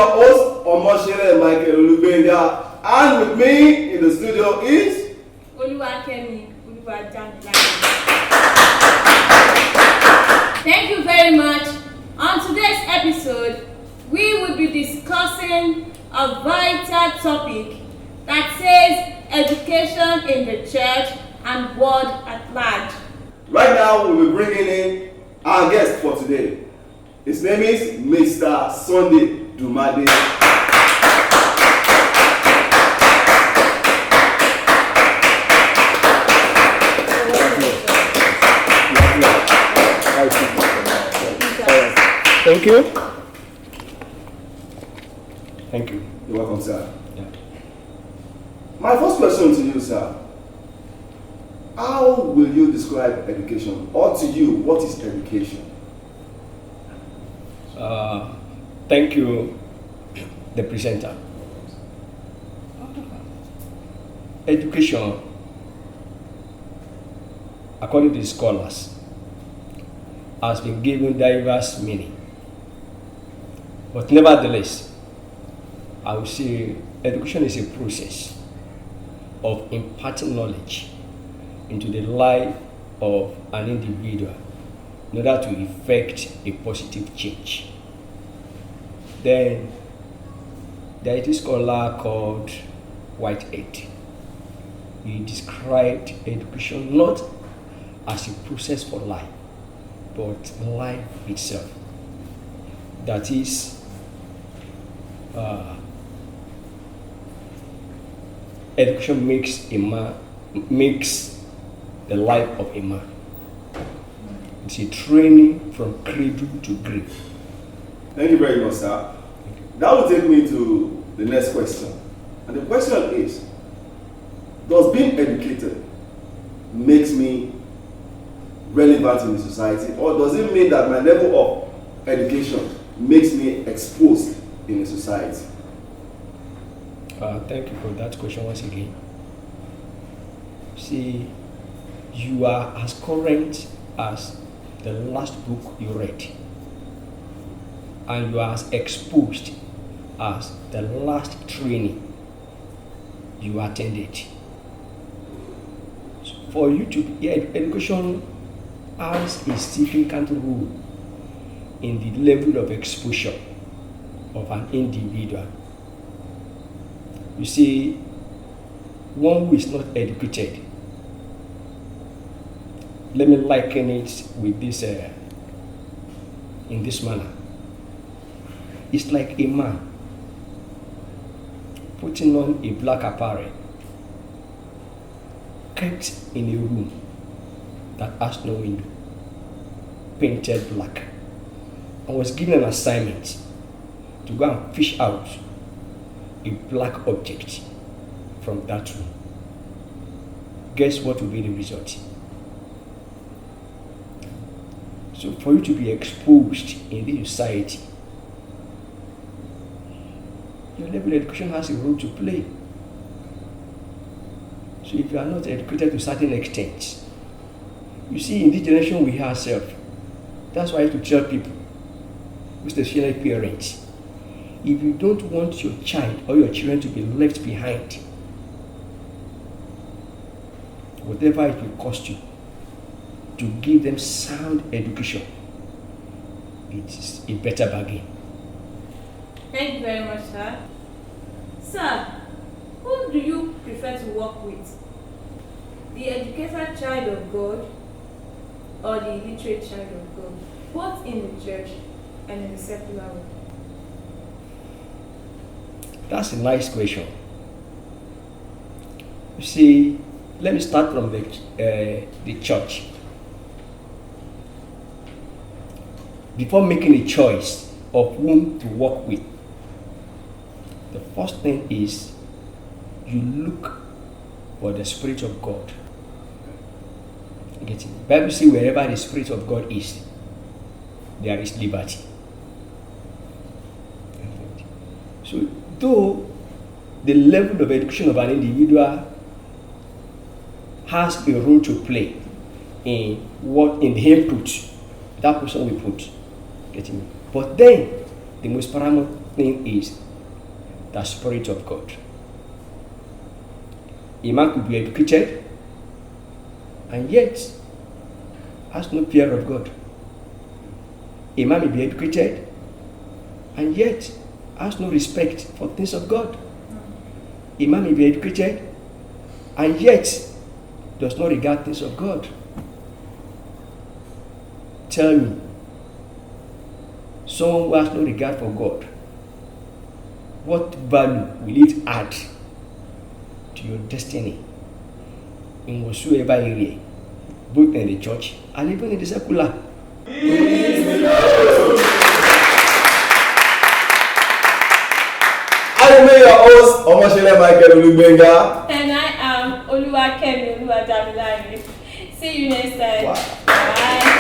your host, Omoshele Michael Olubenga, and with me in the studio is Oluwakemi Oluwajamilayo. Thank you very much. On today's episode, we will be discussing a vital topic that says education in the church and world at large. Right now, we'll be bringing in our guest for today. His name is Mr. Sunday Dumade. Thank you. Thank you. You're welcome, sir. Yeah. My first question to you, sir. How will you describe education? Or to you, what is education? Thank you, the presenter. Education, according to the scholars, has been given diverse meaning. But nevertheless, I would say education is a process of imparting knowledge into the life of an individual in order to effect a positive change. Then there is this scholar called Whitehead. He described education not as a process for life, but life itself. That is, education makes the life of a man. It's a training from cradle to grave. Thank you very much, sir. That will take me to the next question. And the question is, does being educated makes me relevant in the society, or does it mean that my level of education makes me exposed in the society? Thank you for that question once again. See, you are as current as the last book you read, and you are as exposed as the last training you attended. So for you to education has a significant role in the level of exposure of an individual. You see, one who is not educated, let me liken it with this in this manner. It's like a man putting on a black apparel, kept in a room that has no window, painted black, and was given an assignment to go and fish out a black object from that room. Guess what will be the result? So for you to be exposed in this society, your level of education has a role to play. So if you are not educated to a certain extent, you see, in this generation we have ourselves. That's why I have to tell people, especially parents, if you don't want your child or your children to be left behind, whatever it will cost you to give them sound education, it is a better bargain. Thank you very much, sir. Sir, who do you prefer to work with? The educated child of God or the illiterate child of God? Both in the church and in the secular world. That's a nice question. You see, let me start from the church. Before making a choice of whom to work with, the first thing is you look for the Spirit of God. Get it? The Bible says wherever the Spirit of God is, there is liberty. So, though the level of education of an individual has a role to play in the input that person will put, getting me. But then the most paramount thing is the Spirit of God. A man could be educated and yet has no fear of God. A man may be educated and yet has no respect for things of God. A man may be educated and yet does not regard things of God. Tell me, someone who has no regard for God, what value will it add to your destiny in whatsoever area, both in the church and even in the secular? I am your host, Omashele Michael Olubenga. And I am Oluwakemi Oluwadamilare. See you next time. Wow. Bye.